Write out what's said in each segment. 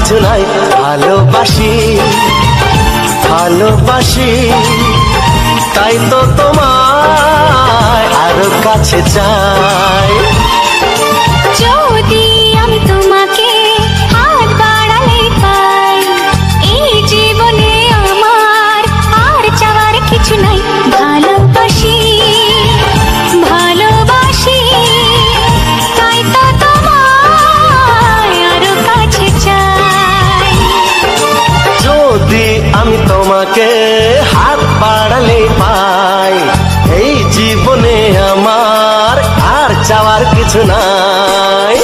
কিছু নাই। ভালোবাসি ভালোবাসি তাই তো তোমায় আরো কাছে চাই। যদি আমি তোমাকে হাত বাড়ালে পাই, এই জীবনে আমার আর চাওয়ার কিছু নাই। ভালোবাসি ভালোবাসি তাই তো তোমায় আরো কাছে চাই। যদি আমি তোমাকে হাত বাড়ালে পাই, এই জীবনে আমার আর চাওয়ার কিছু নাই।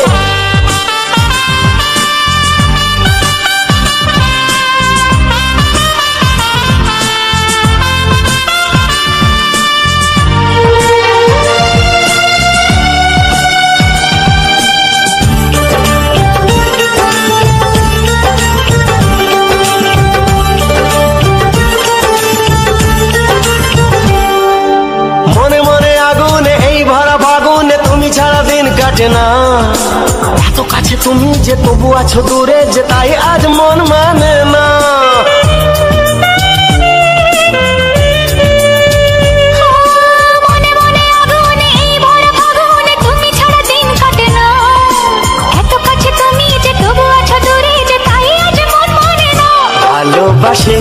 মনে মনে আগুনে এই ভরা ফাগুনে তুমি ছাড়া দিন কাটে না। এত কাছে তুমি যে তবু আছো দূরে, যে তাই আজ মন মানে না। মনে মনে আগুনে এই ভরা ফাগুনে তুমি ছাড়া দিন কাটে না। এত কাছে তুমি যে তবু আছো দূরে, যে তাই আজ মন মানে না। ভালোবাসি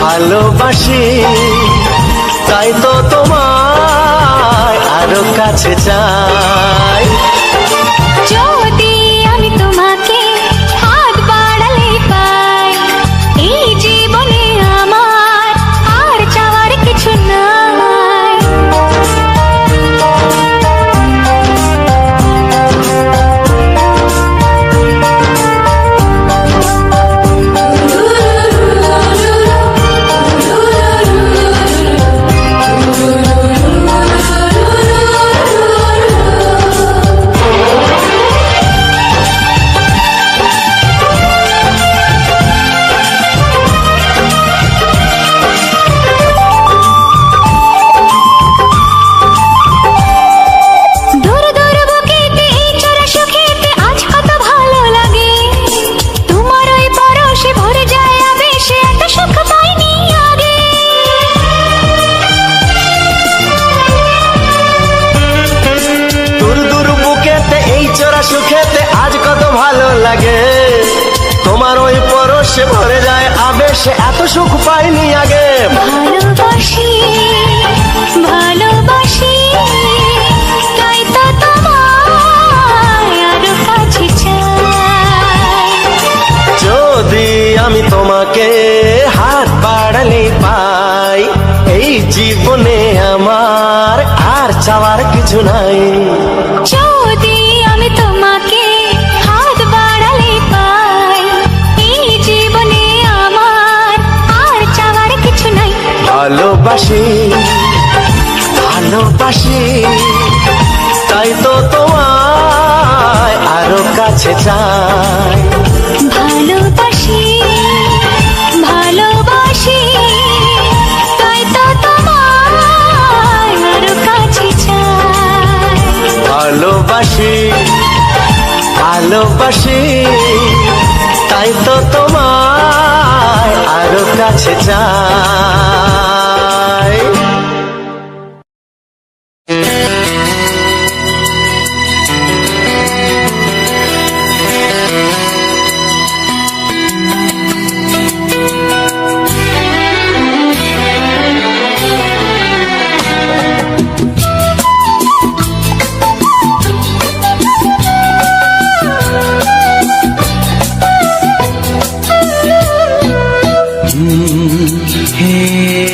ভালোবাসি তাই তো তোমায় আরো কাছে চাই। যদি আমি তোমাকে হাত বাড়ালে পাই, এই জীবনে আমার আর চাওয়ার কিছু নাই। দূর দূর বুকেতে এই চোরা সুখেতে আজ কত ভালো লাগে। তোমার ওই পরশে ভরে যায় আবেশে, এত সুখ পাইনি আগে। দূর দূর বুকেতে এই চোরা সুখেতে আজ কত ভালো লাগে। তোমার ওই পরশে ভরে যায় আবেশে, এত সুখ পাইনি আগে। ভালোবাসি ভালোবাসি তাই তো তোমায় আরো কাছে চাই। যদি আমি তোমাকে হাত বাড়ালে পাই, এই জীবনে আমার আর চাওয়ার কিছু নাই। যদি আমি তোমাকে হাত বাড়ালে পাই, এই জীবনে আমার আর চাওয়ার কিছু নাই। ভালোবাসি ভালোবাসি তাই তো তোমায় আরো কাছে চাই। ভালোবাসি ভালোবাসি তাই তো তোমায় আরো কাছে চাই। ভালোবাসি ভালোবাসি তাই তো তোমায় আরো কাছে চাই। হে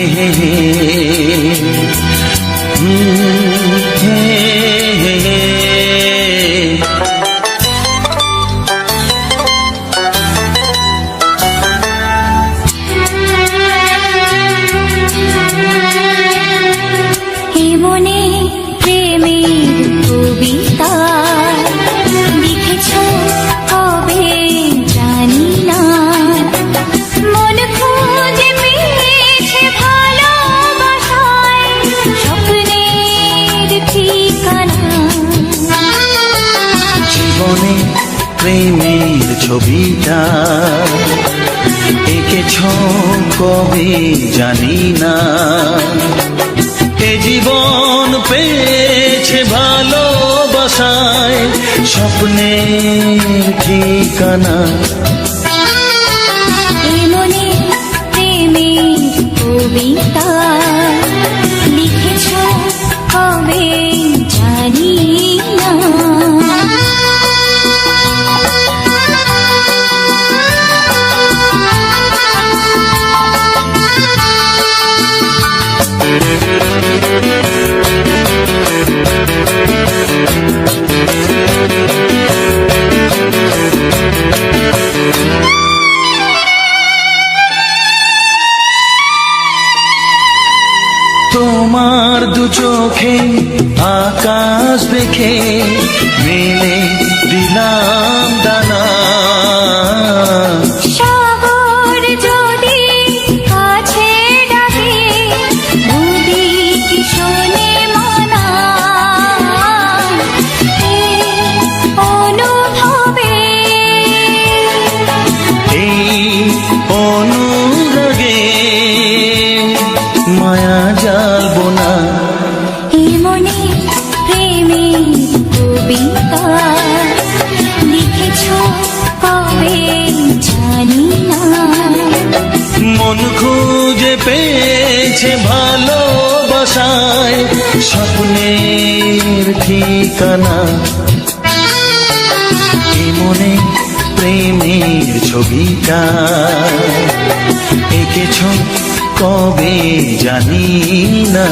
ছবিটা এঁকেছ কবে জানি না, এ জীবন পেয়েছে ভালোবাসায় স্বপ্নের ঠিকানা। এমনি প্রেমের কবিতা লিখেছ কবে জানি না। তোমার দু চোখে আকাশ দেখে মেলে দিলাম দানা, সাগর যদি কাছে ডাকে নদী কি শোনে মানা, এই অনুভবে এই অনুরাগে মায়া জ্বালবো না। এ মনে প্রেমের কবিতা লিখেছ কবে জানি না। মন খুঁজে পেয়েছে ভালোবাসায় স্বপ্নের ঠিকানা, এ মনে প্রেমের ছবিটা এঁকেছ কবে জানি না।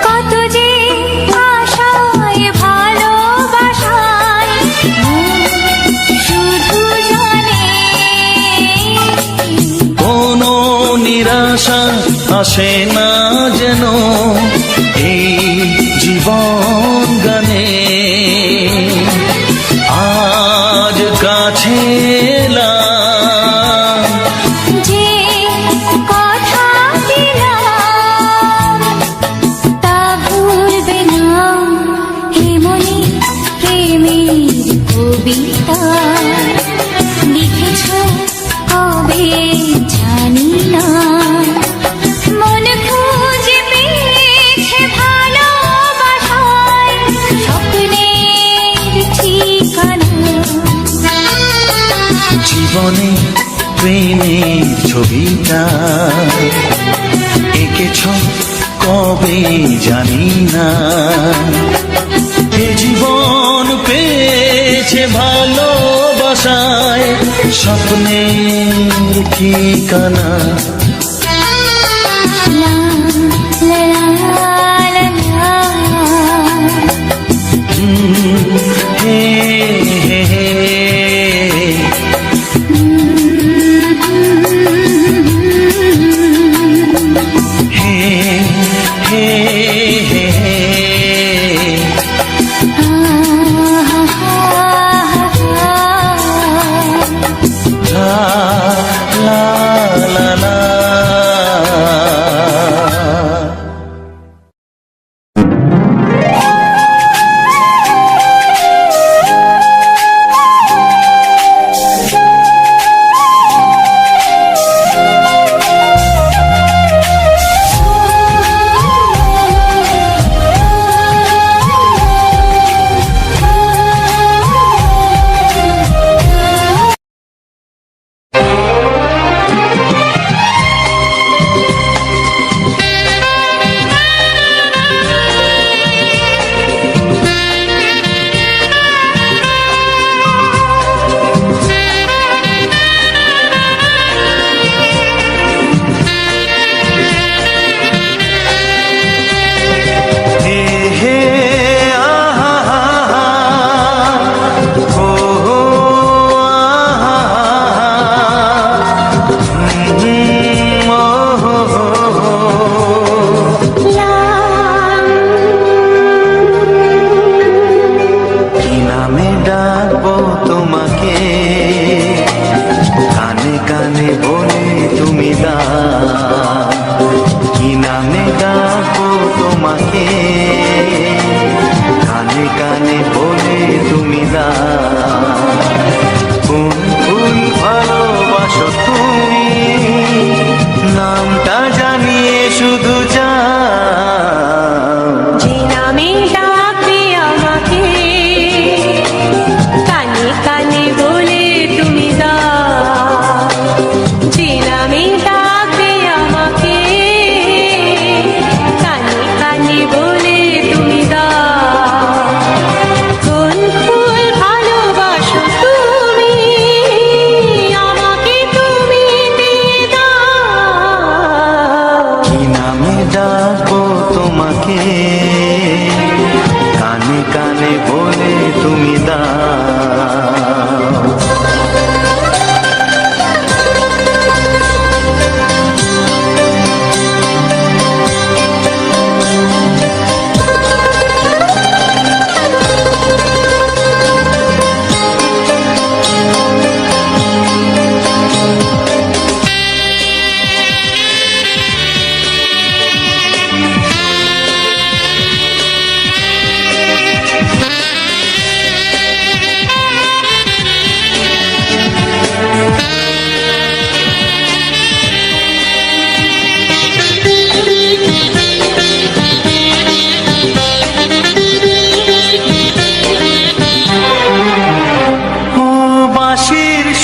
কত যে আশায় ভালোবাসায় মন শুধু জানে, কোনো নিরাশা আসে না যেন এই জীবন গানে, আজ কাছে এলাম যে কথা দিলাম তা ভুলবে না। এ মনে প্রেমের কবিতা লিখেছ কবে জানি না। মন খুঁজে পেয়েছে ভালোবাসায় স্বপ্নের ঠিকানা। জীবনে প্রেমের ছবিটা এঁকেছ কবে জানি না, এ জীবন পেয়েছে ভালোবাসায় স্বপ্নের ঠিকানা। লা লা লা লা। হে হে হে হে হে হে হে। লা লা লা লা। তোমাকে, কানে কানে বলে তুমি দাও।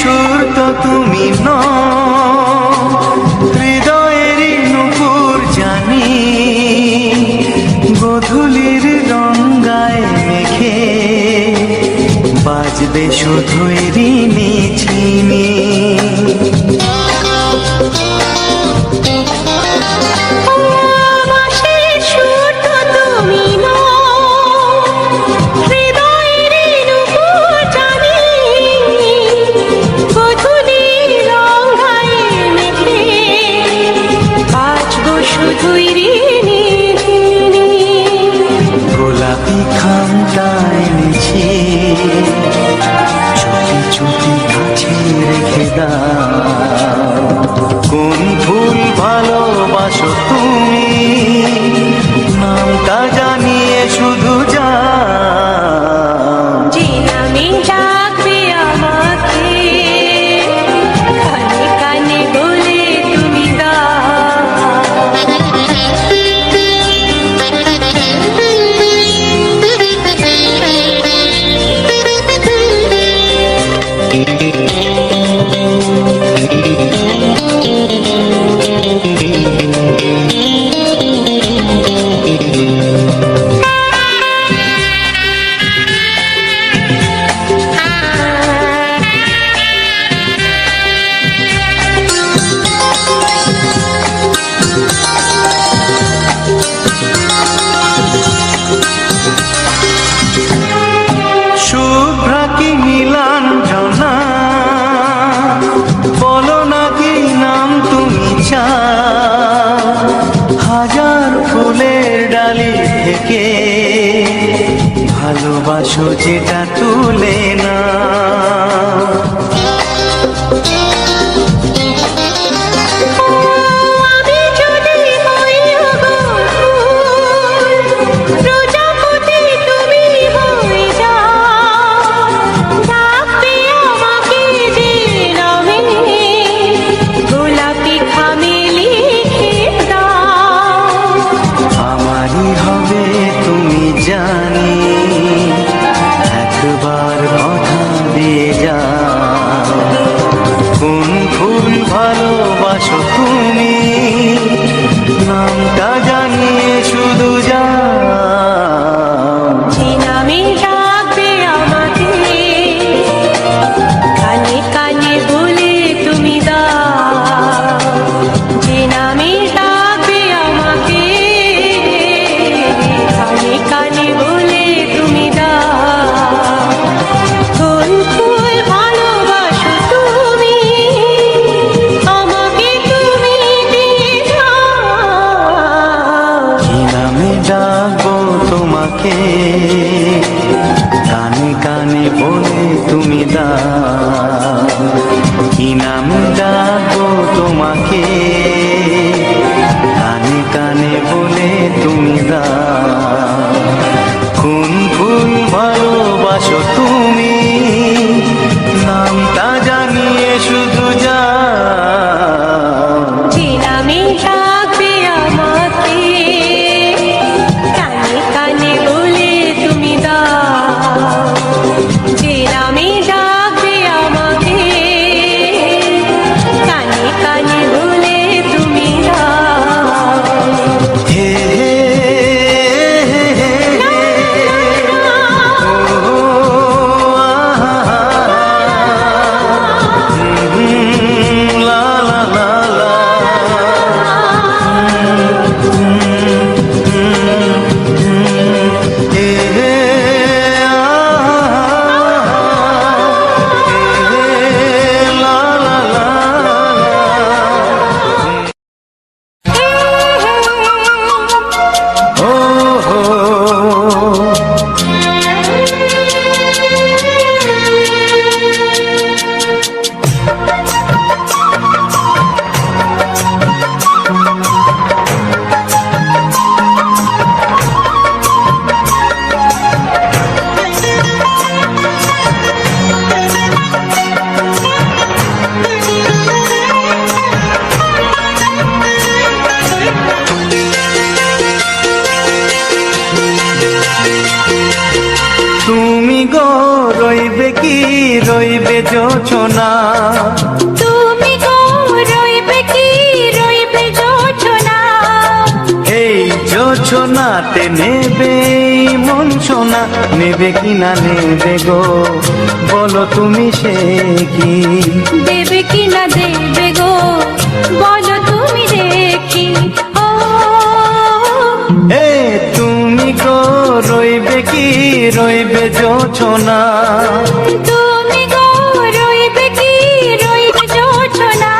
সুর তো তুমি নও, হৃদয়েরই নুপুর জানি, গোধূলির রঙ্গায় মেখে বাজবে শুধুই ঋণী ঝিনি। গোলাপি খামটা এনেছি, চুপি চুপি কাছে রেখে দাও। কোন ফুল ভালোবাসো তুমি, নামটা জানিয়ে শুধু যাও। যে নামে ডাকবে আমাকে, কানে কানে বলে তুমি শুভ্রা কি নীলাঞ্জনা, বলো না কি নাম তুমি চাও। হাজার ফুলের ডালি থেকে ভালোবাসো যেটা তুলে না। জানি একবার কথা দিয়ে যাও। কোন ফুল ভালোবাসো তুমি, নামটা জানিয়ে শুধু যাও। যে নামে ডাকবে আমাকে, কানে কানে বলে তুমি দাও। যে নামে ডাকবে আমাকে, কানে কানে বলে তুমি দাও। কোন ফুল ভালোবাসো তুমি, আমাকে তুমি দিয়ে দাও। কি নামে ডাকবো তোমাকে, কানে কানে বলে তুমি দাও। কি নামে ডাকবো তোমাকে, কানে কানে বলে তুমি দাও। কোন ফুল ভালোবাসো তুমি, নামটা জানিয়ে শুধু যাও। যে নামে ডাকবে আমাকে, কানে কানে বলে তুমি রইবে যোচনা, তুমি গো রইবে কি রইবে যোচনা, এই যোচনাতে নেবে এই মন সোনা, নেবে কি না নেবে গো বলো তুমি সে কি? দেবে কি না দেবে গো বলো তুমি দেখি। ও এ তুমি গো রইবে কি রইবে যোচনা, তুমি গো রইবে কি রইবে যোচনা।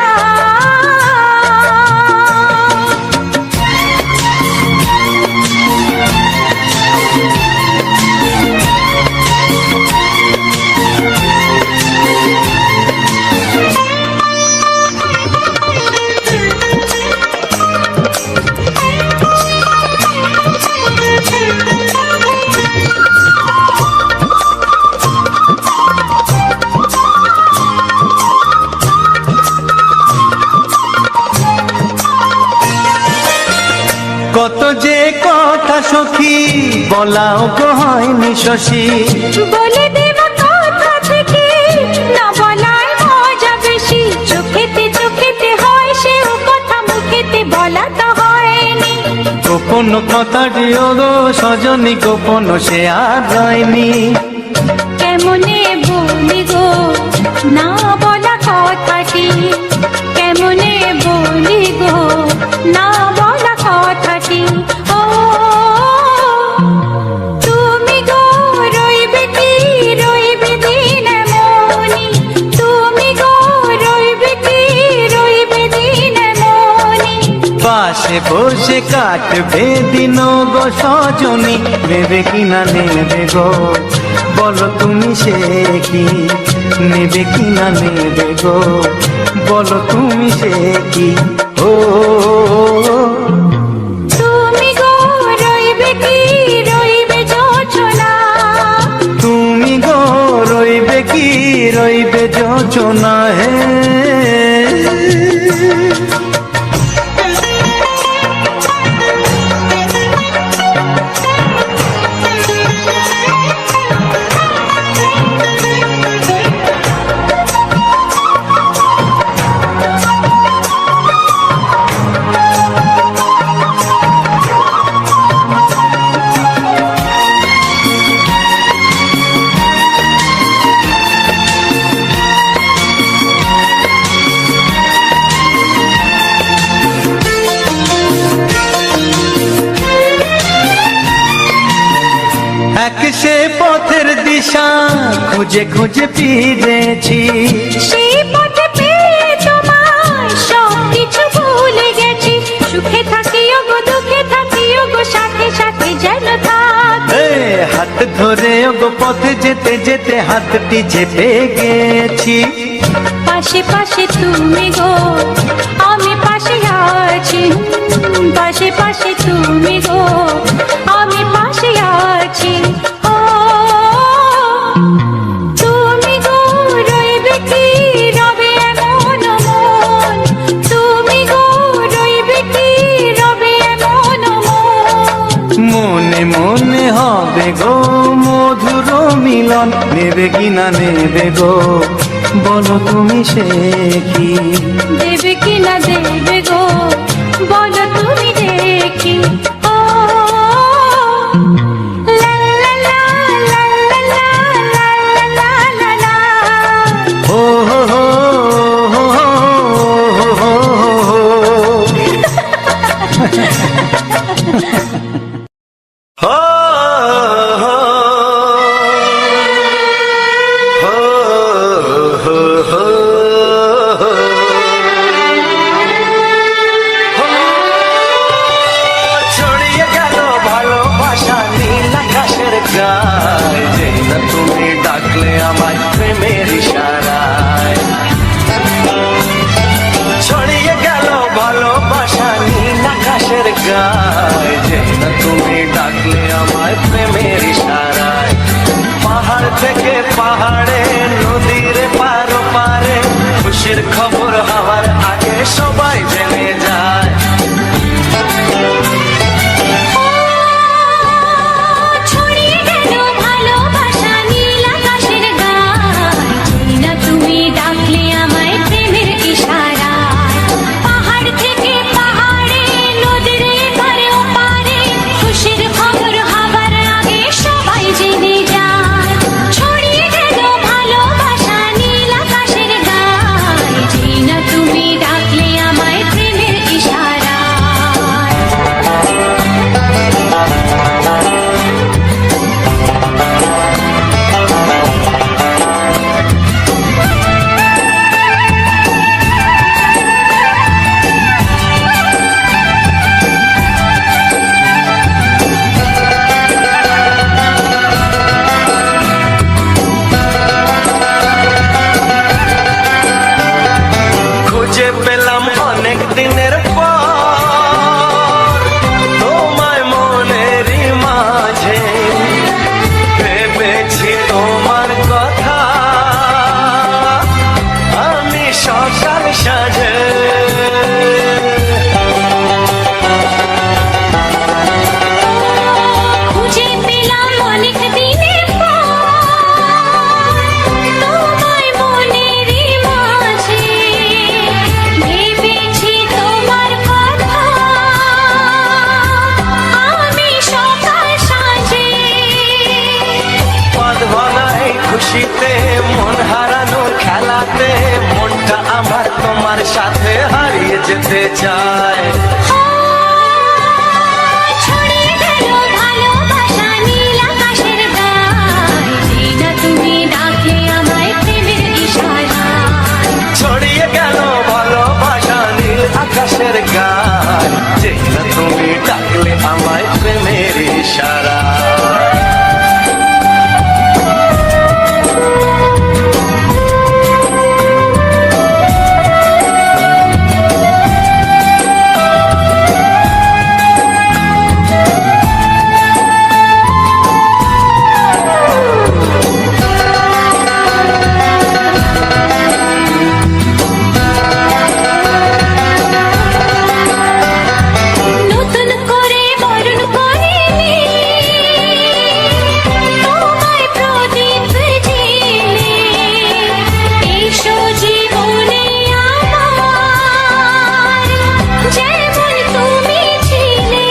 কত যে কথা সখী বলাও গো হয়নি শশী, বলে দেব কথা থেকে না বলায় মজা বেশি, চোখেতে হয় সেও কথা মুখেতে বলা তো হয়নি। গোপন কথাটি গো সজনী গোপন সে আর রয়নি, কেমনে বলি গো না বলা কথাটি, কেমনে বলি গো না বলা কথাটি। ও তুমি গো রইবে কি রইবে দিন মনি, তুমি গো রইবে কি রইবে দিন মনি, পাশে বসে কাটবে দিন গো সজনী, নেবে কি না নেবে গো বলো তুমি সে কি? নেবে কি না নেবে গো বলো তুমি সে কি? ও তুমি গো রইবে কি রইবে যোচনা, তুমি গো রইবে কি রইবে যোচনা হে। এক সে পথের দিশা খুঁজে খুঁজে ফিরেছি, সেই পথে পেয়ে তোমায় সব কিছু ভুলে গেছি, সুখে থাকিও গো দুঃখে থাকিও গো সাথে সাথে যেন থাক। এ হাত ধরে গো পথে যেতে যেতে হাতটি চেপে গেছি, পাশে পাশে তুমি গো আমি পাশে আছি, পাশে পাশে তুমি গো আমি পাশে আছি। ও তুমি গো রইবে কি রবে এমন মন, তুমি গো রইবে কি রবে এমন মন, মনে মনে হবে গো মধুর মিলন, নেবে কি না নেবে গো বলো তুমি সে কি? দেবে কি না দেবে গো বলো তুমি দেখি। ও লা লা লা লা লা লা লা লা লা লা। ও হো হো হো হো হো হো হো হো হো হো ছড়িয়ে গেল ভালোবাসা নীল আকাশের গায়ে, যেই না তুমি ডাকলে আমায় প্রেমের ইশারায়। ছড়িয়ে গেল ভালোবাসা নীল আকাশের গায়ে, যেই না তুমি ডাকলে আমায় প্রেমের ইশারায়। পাহাড় থেকে পাহাড়ে নদীর পার পারে খুশির খবর হওয়ার আগে সবাই জেনে যায়। ছড়িয়ে গেল ভালোবাসা নীল আকাশের গায়ে, যেতে চায়। ছড়িয়ে গেল ভালোবাসা নীল আকাশের গায়, যেই না তুমি ডাকলে আমায় প্রেমের ইশারায়। ছড়িয়ে গেল ভালোবাসা নীল আকাশের গায়, যেই না তুমি ডাকলে আমায় প্রেমের ইশারা। নতুন করে বরণ করে তোমায় প্রদীপ জেলে, এসো জীবনে আমার, যেমন তুমি ছিলে।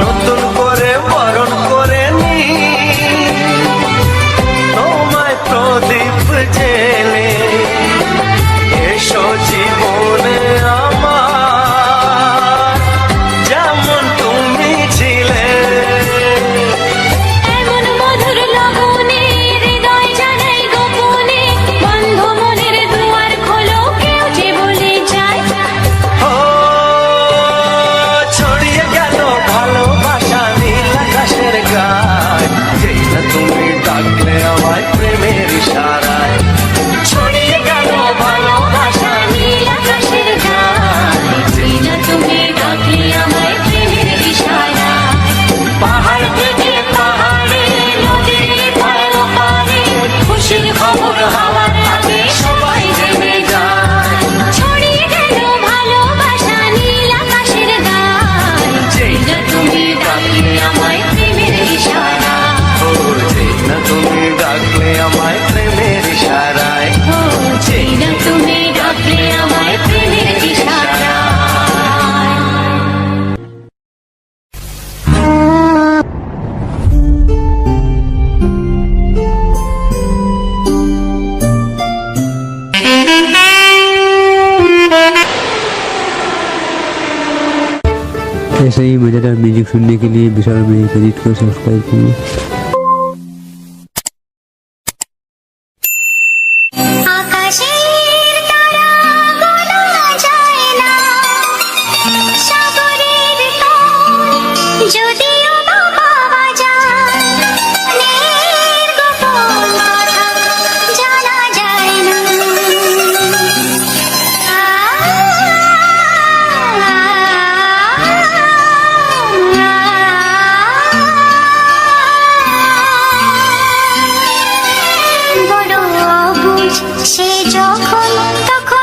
নতুন করে বরণ করে নি তোমায় প্রদীপ জেলে, এসো জীবনে আমার, যেমন তুমি ছিলে। এমন মধুর লগনে হৃদয় জানাই গোপনে, বন্ধ মনের দুয়ার খোলো, কেউ যে বলে যায়। ও ছড়িয়ে গেল ভালোবাসা নীল আকাশের গায়, যেই না তুমি ডাকলে আমায় প্রেমের ইশারায়। ছড়িয়ে গেল ভালোবাসা নীল আকাশের গায়, যেই না তুমি ডাকলে আমায় প্রেমের ইশারায়। পাহাড় থেকে পাহাড়ে, নদীর পার পারে, খুশির খবর হাওয়ার হাতে সবাই জেনে যায়। ছড়িয়ে গেল ভালোবাসা নীল আকাশের গায়, যেই না তুমি ডাকলে আমায় প্রেমের ইশারায়। ও যেই না তুমি ডাকলে আমায় প্রেমের ইশারায়। ও যেই না তুমি ডাকলে আমায় প্রেমের ইশারায়। ऐसे ही मजेदार म्यूजिक सुनने के लिए विशाल म्यूजिक एडिट को सब्सक्राइब करिए। আকাশের তারা গোনা যায় না, সাগরের তল যদিও বা পাওয়া যায়, মনের গোপন কথা জানা যায় না। বড় অবুঝ সে যখন তখন